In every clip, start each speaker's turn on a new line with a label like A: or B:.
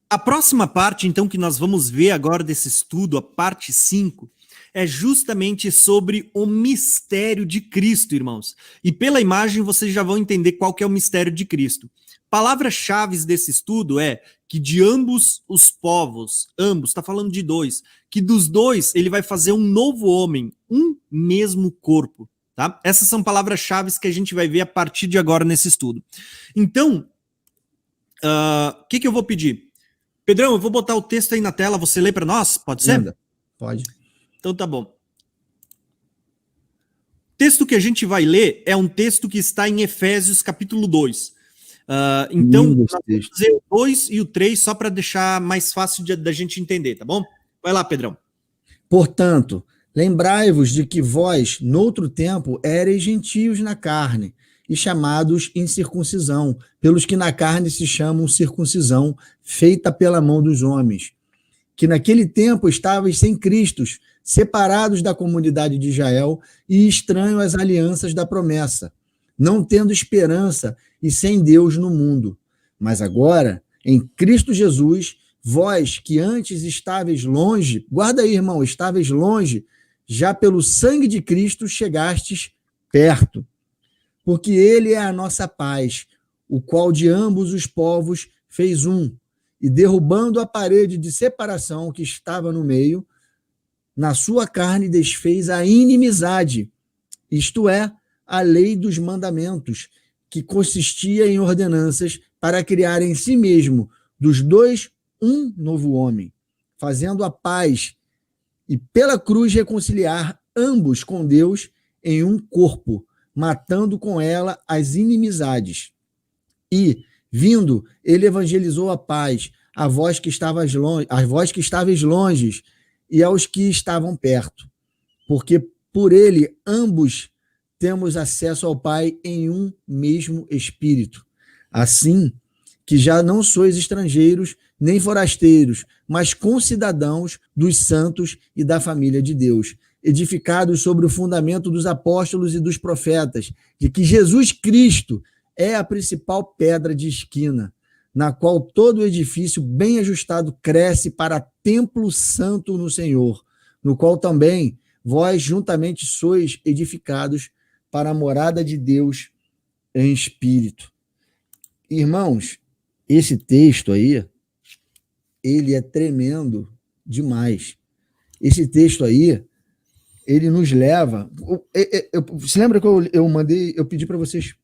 A: A próxima parte, então, que nós vamos ver agora desse estudo, a parte 5, é justamente sobre o mistério de Cristo, irmãos. E pela imagem vocês já vão entender qual que é o mistério de Cristo. Palavras-chave desse estudo é que de ambos os povos, ambos, está falando de dois, que dos dois ele vai fazer um novo homem, um mesmo corpo. Tá? Essas são palavras-chave que a gente vai ver a partir de agora nesse estudo. Então, o que eu vou pedir? Pedrão, eu vou botar o texto aí na tela, você lê para nós? Pode ser?
B: Manda. Pode.
A: Então tá bom. O texto que a gente vai ler é um texto que está em Efésios capítulo 2. Então, nós vamos fazer o 2 e o 3 só para deixar mais fácil da gente entender, tá bom? Vai lá, Pedrão.
B: Portanto, lembrai-vos de que vós, noutro tempo, éreis gentios na carne, e chamados incircuncisão, pelos que na carne se chamam circuncisão, feita pela mão dos homens, que naquele tempo estavais sem Cristo, separados da comunidade de Israel e estranhos às alianças da promessa, não tendo esperança e sem Deus no mundo. Mas agora, em Cristo Jesus, vós que antes estáveis longe, guarda aí, irmão, estáveis longe, já pelo sangue de Cristo chegastes perto. Porque ele é a nossa paz, o qual de ambos os povos fez um, e derrubando a parede de separação que estava no meio, na sua carne desfez a inimizade, isto é, a lei dos mandamentos, que consistia em ordenanças para criar em si mesmo dos dois um novo homem, fazendo a paz e pela cruz reconciliar ambos com Deus em um corpo, matando com ela as inimizades. E, vindo, ele evangelizou a paz a vós que estavais longe e aos que estavam perto, porque por ele ambos temos acesso ao Pai em um mesmo Espírito. Assim que já não sois estrangeiros nem forasteiros, mas concidadãos dos santos e da família de Deus, edificados sobre o fundamento dos apóstolos e dos profetas, de que Jesus Cristo é a principal pedra de esquina, na qual todo o edifício bem ajustado cresce para templo santo no Senhor, no qual também vós juntamente sois edificados para a morada de Deus em espírito. Irmãos, esse texto aí, ele é tremendo demais. Esse texto aí, ele nos leva... Você lembra que eu pedi para vocês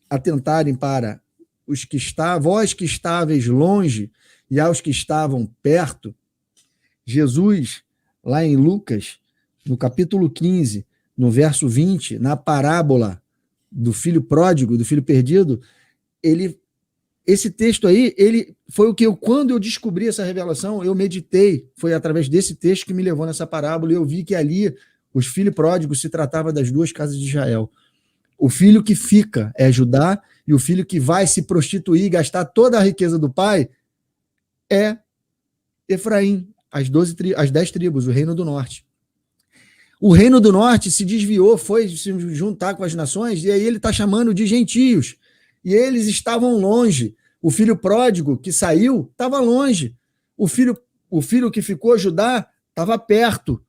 B: atentarem para os que vós que estáveis longe e aos que estavam perto? Jesus, lá em Lucas, no capítulo 15, no verso 20, na parábola do filho pródigo, do filho perdido, esse texto aí, ele foi o que quando eu descobri essa revelação, eu meditei, foi através desse texto que me levou nessa parábola, e eu vi que ali os filhos pródigos se tratava das duas casas de Israel. O filho que fica é Judá, e o filho que vai se prostituir e gastar toda a riqueza do pai é Efraim, as 10 tribos, o reino do norte. O reino do norte se desviou, foi se juntar com as nações, e aí ele está chamando de gentios. E eles estavam longe. O filho pródigo que saiu estava longe. O filho que ficou, Judá, estava perto.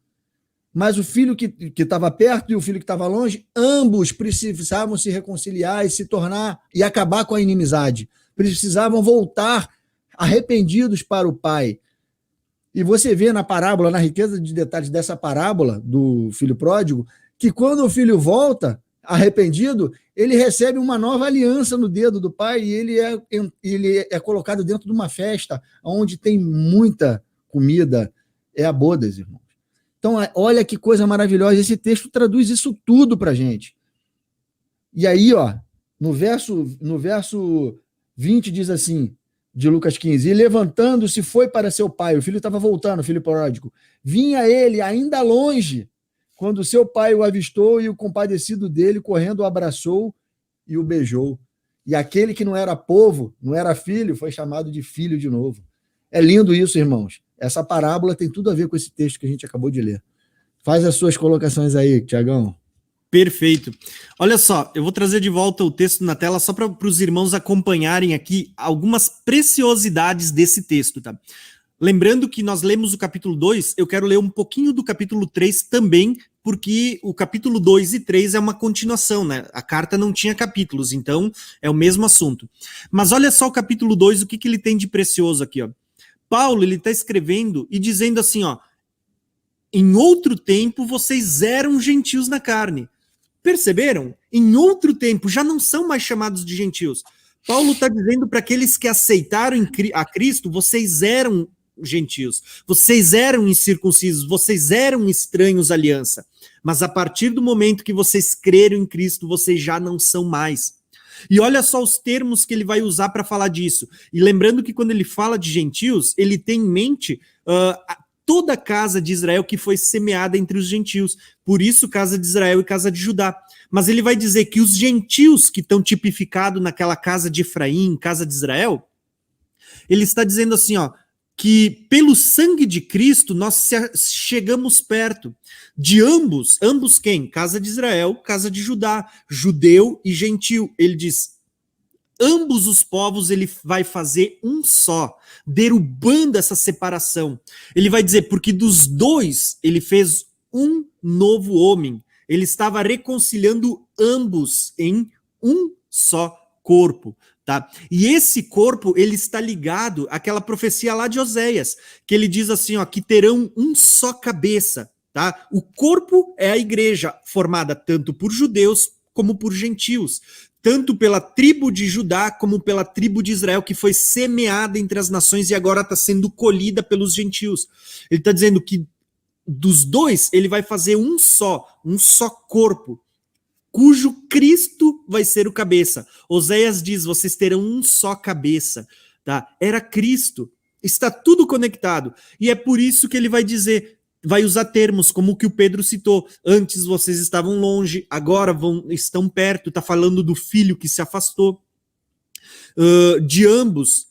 B: Mas o filho que estava perto e o filho que estava longe, ambos precisavam se reconciliar e se tornar e acabar com a inimizade. Precisavam voltar arrependidos para o pai. E você vê na parábola, na riqueza de detalhes dessa parábola do filho pródigo, que quando o filho volta arrependido, ele recebe uma nova aliança no dedo do pai e ele é colocado dentro de uma festa onde tem muita comida, é a bodas, irmãos. Então, olha que coisa maravilhosa, esse texto traduz isso tudo para a gente. E aí, ó, no verso 20 diz assim, de Lucas 15, e levantando-se foi para seu pai, o filho estava voltando, o filho pródigo, vinha ele ainda longe, quando seu pai o avistou e o compadecido dele, correndo, o abraçou e o beijou. E aquele que não era povo, não era filho, foi chamado de filho de novo. É lindo isso, irmãos. Essa parábola tem tudo a ver com esse texto que a gente acabou de ler. Faz as suas colocações aí, Tiagão.
A: Perfeito. Olha só, eu vou trazer de volta o texto na tela só para os irmãos acompanharem aqui algumas preciosidades desse texto, tá? Lembrando que nós lemos o capítulo 2, eu quero ler um pouquinho do capítulo 3 também, porque o capítulo 2 e 3 é uma continuação, né? A carta não tinha capítulos, então é o mesmo assunto. Mas olha só o capítulo 2, o que ele tem de precioso aqui, ó. Paulo, ele está escrevendo e dizendo assim, ó, em outro tempo vocês eram gentios na carne. Perceberam? Em outro tempo, já não são mais chamados de gentios. Paulo está dizendo para aqueles que aceitaram a Cristo, vocês eram gentios, vocês eram incircuncisos, vocês eram estranhos à aliança. Mas a partir do momento que vocês creram em Cristo, vocês já não são mais. E olha só os termos que ele vai usar para falar disso. E lembrando que quando ele fala de gentios, ele tem em mente toda a casa de Israel que foi semeada entre os gentios. Por isso, casa de Israel e casa de Judá. Mas ele vai dizer que os gentios que estão tipificados naquela casa de Efraim, casa de Israel, ele está dizendo assim, ó, que pelo sangue de Cristo nós chegamos perto de ambos quem? Casa de Israel, casa de Judá, judeu e gentil. Ele diz, ambos os povos ele vai fazer um só, derrubando essa separação. Ele vai dizer, porque dos dois ele fez um novo homem. Ele estava reconciliando ambos em um só corpo. Tá? E esse corpo, ele está ligado àquela profecia lá de Oséias, que ele diz assim, ó, que terão um só cabeça. Tá? O corpo é a igreja, formada tanto por judeus como por gentios, tanto pela tribo de Judá como pela tribo de Israel, que foi semeada entre as nações e agora está sendo colhida pelos gentios. Ele está dizendo que dos dois, ele vai fazer um só corpo, cujo Cristo vai ser o cabeça. Oséias diz, vocês terão um só cabeça. Tá? Era Cristo. Está tudo conectado. E é por isso que ele vai dizer, vai usar termos como o que o Pedro citou. Antes vocês estavam longe, agora estão perto. Está falando do filho que se afastou. De ambos,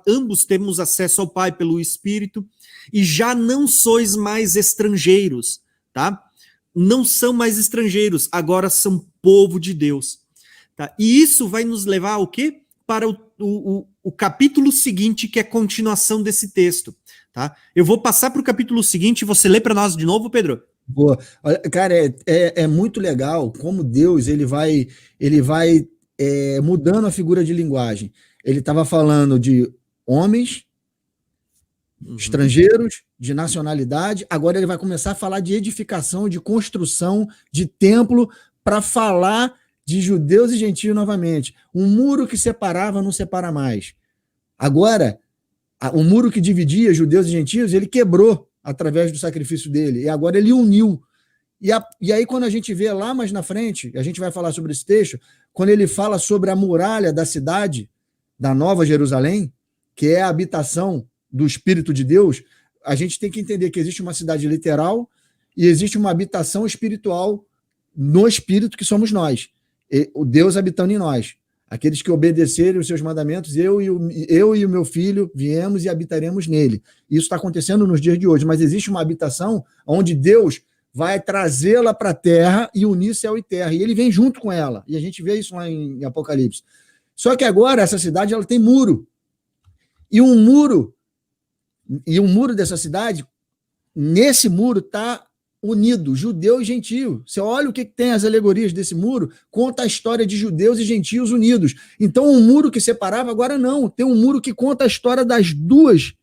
A: ambos temos acesso ao Pai pelo Espírito. E já não sois mais estrangeiros. Tá? Não são mais estrangeiros, agora são povo de Deus. Tá? E isso vai nos levar ao quê? Para o capítulo seguinte, que é a continuação desse texto. Tá? Eu vou passar para o capítulo seguinte, você lê para nós de novo, Pedro?
B: Boa. Olha, cara, é muito legal como Deus ele vai mudando a figura de linguagem. Ele estava falando de homens, estrangeiros, de nacionalidade, agora ele vai começar a falar de edificação, de construção, de templo, para falar de judeus e gentios novamente. Um muro que separava não separa mais. Agora, o muro que dividia judeus e gentios, ele quebrou através do sacrifício dele, e agora ele uniu. E aí, quando a gente vê lá mais na frente, a gente vai falar sobre esse texto, quando ele fala sobre a muralha da cidade, da Nova Jerusalém, que é a habitação do Espírito de Deus, a gente tem que entender que existe uma cidade literal e existe uma habitação espiritual no Espírito, que somos nós, o Deus habitando em nós. Aqueles que obedecerem os seus mandamentos, eu e o meu filho viemos e habitaremos nele. Isso está acontecendo nos dias de hoje, mas existe uma habitação onde Deus vai trazê-la para a terra e unir céu e terra, e ele vem junto com ela, e a gente vê isso lá em Apocalipse. Só que agora essa cidade ela tem muro, e um muro dessa cidade, nesse muro está unido, judeu e gentio. Você olha o que tem as alegorias desse muro, conta a história de judeus e gentios unidos. Então, um muro que separava, agora não. Tem um muro que conta a história das duas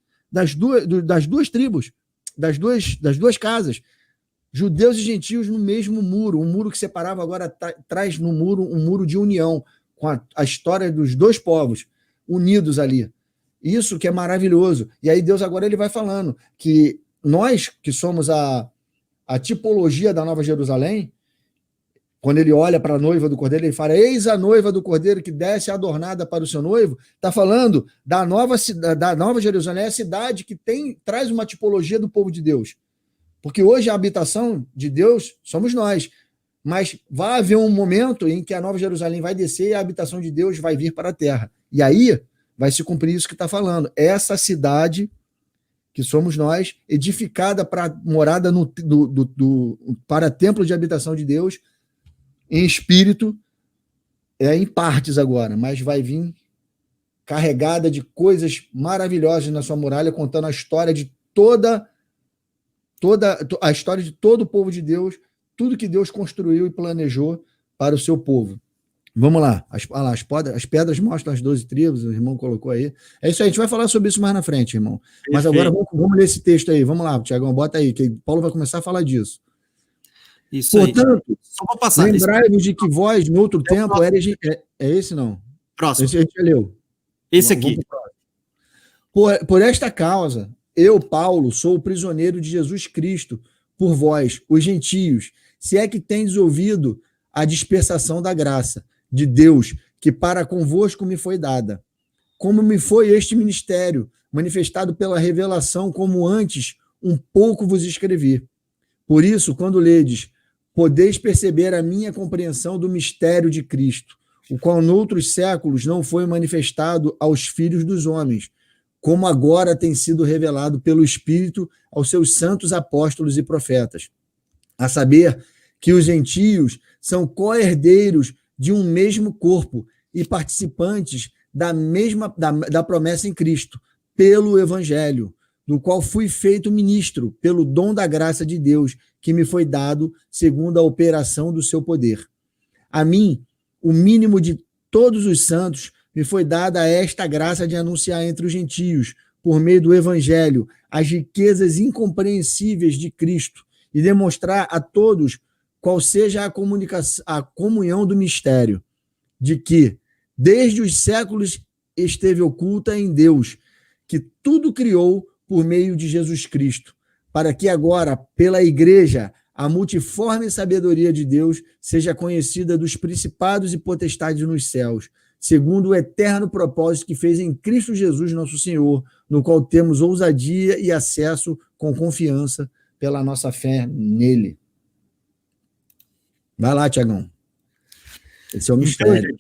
B: tribos, das duas casas. Judeus e gentios no mesmo muro. Um muro que separava agora traz no muro um muro de união, com a história dos dois povos unidos ali. Isso que é maravilhoso. E aí Deus agora ele vai falando que nós, que somos a tipologia da Nova Jerusalém, quando ele olha para a noiva do Cordeiro, ele fala, eis a noiva do Cordeiro que desce adornada para o seu noivo, está falando da Nova Jerusalém, a cidade que traz uma tipologia do povo de Deus. Porque hoje a habitação de Deus somos nós, mas vai haver um momento em que a Nova Jerusalém vai descer e a habitação de Deus vai vir para a terra. E aí vai se cumprir isso que está falando. Essa cidade que somos nós, edificada para morada para templo de habitação de Deus, em espírito, em partes agora, mas vai vir carregada de coisas maravilhosas na sua muralha, contando a história de toda a história de todo o povo de Deus, tudo que Deus construiu e planejou para o seu povo. Vamos lá, as pedras mostram as 12 tribos, o irmão colocou aí. É isso aí, a gente vai falar sobre isso mais na frente, irmão. Mas agora vamos ler esse texto aí, vamos lá, Tiagão, bota aí, que Paulo vai começar a falar disso.
A: Isso
B: Portanto,
A: aí. Só vou passar.
B: Lembrai-vos de que vós, no outro tempo, eres... É esse, não?
A: Próximo.
B: Esse a gente já leu.
A: Esse aqui.
B: Por esta causa, eu, Paulo, sou o prisioneiro de Jesus Cristo, por vós, os gentios, se é que tendes ouvido a dispensação da graça de Deus, que para convosco me foi dada. Como me foi este ministério, manifestado pela revelação, como antes um pouco vos escrevi. Por isso, quando ledes, podeis perceber a minha compreensão do mistério de Cristo, o qual noutros séculos não foi manifestado aos filhos dos homens, como agora tem sido revelado pelo Espírito aos seus santos apóstolos e profetas. A saber, que os gentios são co-herdeiros de um mesmo corpo e participantes da promessa em Cristo, pelo Evangelho, do qual fui feito ministro, pelo dom da graça de Deus, que me foi dado segundo a operação do seu poder. A mim, o mínimo de todos os santos, me foi dada esta graça de anunciar entre os gentios, por meio do Evangelho, as riquezas incompreensíveis de Cristo e demonstrar a todos qual seja a comunhão do mistério, de que, desde os séculos, esteve oculta em Deus, que tudo criou por meio de Jesus Cristo, para que agora, pela Igreja, a multiforme sabedoria de Deus seja conhecida dos principados e potestades nos céus, segundo o eterno propósito que fez em Cristo Jesus, nosso Senhor, no qual temos ousadia e acesso com confiança pela nossa fé nele. Vai lá, Tiagão. Esse é o mistério.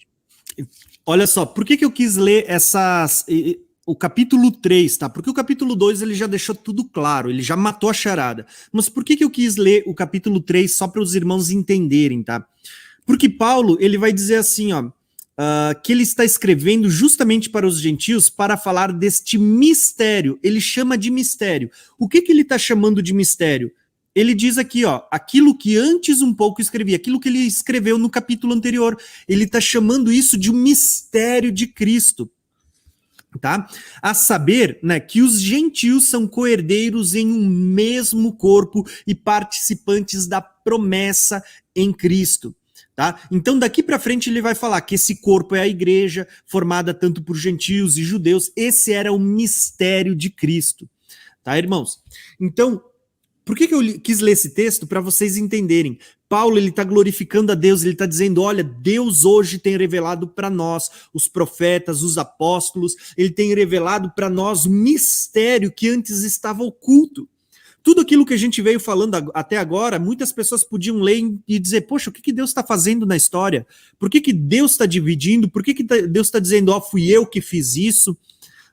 A: Então, olha só, por que eu quis ler o capítulo 3, tá? Porque o capítulo 2 ele já deixou tudo claro, ele já matou a charada. Mas por que eu quis ler o capítulo 3 só para os irmãos entenderem, tá? Porque Paulo, ele vai dizer assim, ó, que ele está escrevendo justamente para os gentios para falar deste mistério. Ele chama de mistério. O que ele está chamando de mistério? Ele diz aqui, ó, aquilo que antes um pouco escrevi, aquilo que ele escreveu no capítulo anterior. Ele está chamando isso de um mistério de Cristo. Tá? A saber, né, que os gentios são co-herdeiros em um mesmo corpo e participantes da promessa em Cristo. Tá? Então daqui para frente ele vai falar que esse corpo é a igreja, formada tanto por gentios e judeus. Esse era o mistério de Cristo. Tá, irmãos? Então, por que eu quis ler esse texto? Para vocês entenderem. Paulo, ele está glorificando a Deus, ele está dizendo, olha, Deus hoje tem revelado para nós, os profetas, os apóstolos, ele tem revelado para nós o mistério que antes estava oculto. Tudo aquilo que a gente veio falando até agora, muitas pessoas podiam ler e dizer, poxa, o que Deus está fazendo na história? Por que Deus está dividindo? Por que Deus está dizendo, ó, fui eu que fiz isso?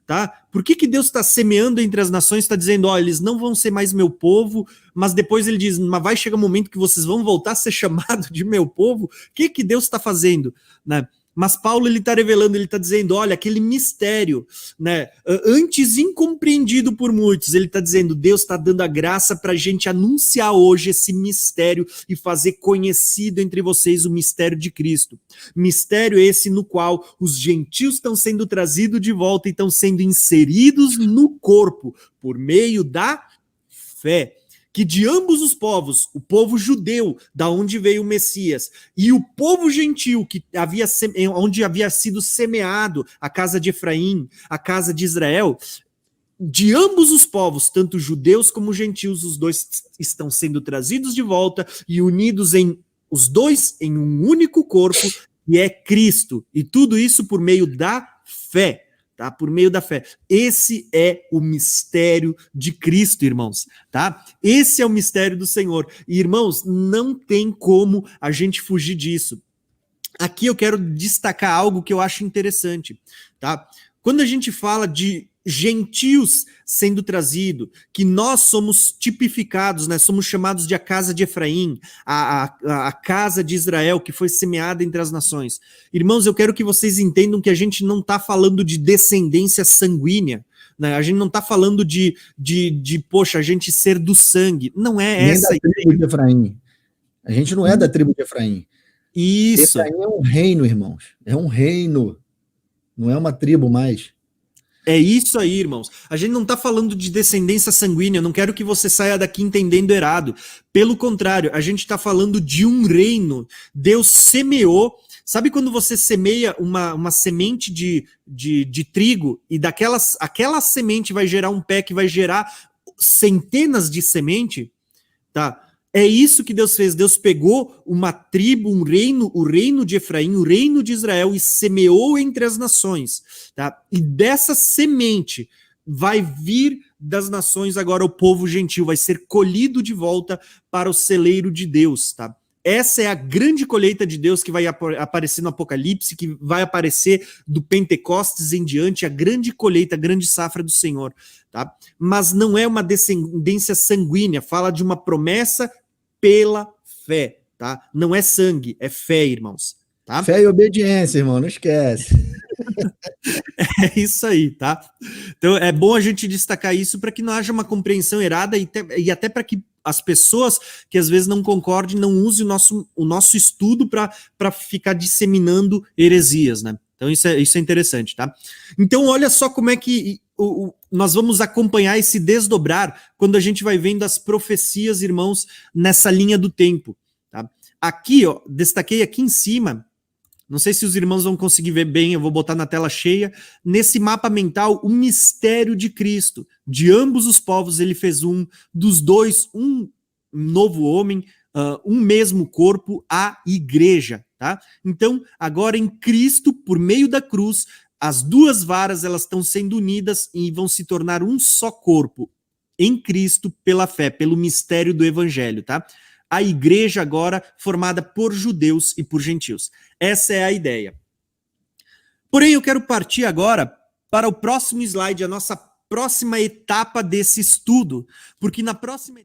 A: Tá? Por que Deus está semeando entre as nações, está dizendo, ó, eles não vão ser mais meu povo, mas depois ele diz, mas vai chegar um momento que vocês vão voltar a ser chamados de meu povo? O que Deus está fazendo? Né? Mas Paulo, ele está revelando, ele está dizendo, olha, aquele mistério, né, antes incompreendido por muitos, ele está dizendo, Deus está dando a graça para a gente anunciar hoje esse mistério e fazer conhecido entre vocês o mistério de Cristo. Mistério esse no qual os gentios estão sendo trazidos de volta e estão sendo inseridos no corpo por meio da fé. Que de ambos os povos, o povo judeu, da onde veio o Messias, e o povo gentil, onde havia sido semeado a casa de Efraim, a casa de Israel, de ambos os povos, tanto judeus como gentios, os dois estão sendo trazidos de volta e unidos os dois em um único corpo, que é Cristo. E tudo isso por meio da fé. Tá? Por meio da fé. Esse é o mistério de Cristo, irmãos. Tá? Esse é o mistério do Senhor. E, irmãos, não tem como a gente fugir disso. Aqui eu quero destacar algo que eu acho interessante. Tá? Quando a gente fala de gentios sendo trazido, que nós somos tipificados, né? Somos chamados de a casa de Efraim, a casa de Israel, que foi semeada entre as nações. Irmãos, eu quero que vocês entendam que a gente não está falando de descendência sanguínea, né? A gente não está falando poxa, a gente ser do sangue. Não é
B: Nem
A: essa
B: da tribo de Efraim. A gente não é da tribo de Efraim.
A: Isso.
B: Efraim é um reino, irmãos. É um reino. Não é uma tribo mais.
A: É isso aí, irmãos. A gente não está falando de descendência sanguínea, eu não quero que você saia daqui entendendo errado. Pelo contrário, a gente está falando de um reino. Deus semeou. Sabe quando você semeia uma semente de trigo e aquela semente vai gerar um pé que vai gerar centenas de semente? Tá? É isso que Deus fez. Deus pegou uma tribo, um reino, o reino de Efraim, o reino de Israel, e semeou entre as nações. Tá? E dessa semente vai vir das nações agora o povo gentil, vai ser colhido de volta para o celeiro de Deus. Tá? Essa é a grande colheita de Deus que vai aparecer no Apocalipse, que vai aparecer do Pentecostes em diante, a grande colheita, a grande safra do Senhor. Tá? Mas não é uma descendência sanguínea, fala de uma promessa pela fé, tá? Não é sangue, é fé, irmãos. Tá?
B: Fé e obediência, irmão, não esquece.
A: É isso aí, tá? Então é bom a gente destacar isso para que não haja uma compreensão errada e até para que as pessoas que às vezes não concordem não usem o nosso estudo para ficar disseminando heresias, né? Então isso é interessante, tá? Então olha só como é que nós vamos acompanhar esse desdobrar quando a gente vai vendo as profecias, irmãos, nessa linha do tempo. Tá? Aqui, ó, destaquei aqui em cima, não sei se os irmãos vão conseguir ver bem, eu vou botar na tela cheia, nesse mapa mental, o mistério de Cristo. De ambos os povos ele fez dos dois, um novo homem, um mesmo corpo, a igreja. Tá? Então, agora em Cristo, por meio da cruz, as duas varas elas estão sendo unidas e vão se tornar um só corpo em Cristo pela fé, pelo mistério do evangelho, tá? A igreja agora formada por judeus e por gentios. Essa é a ideia. Porém, eu quero partir agora para o próximo slide, a nossa próxima etapa desse estudo, porque na próxima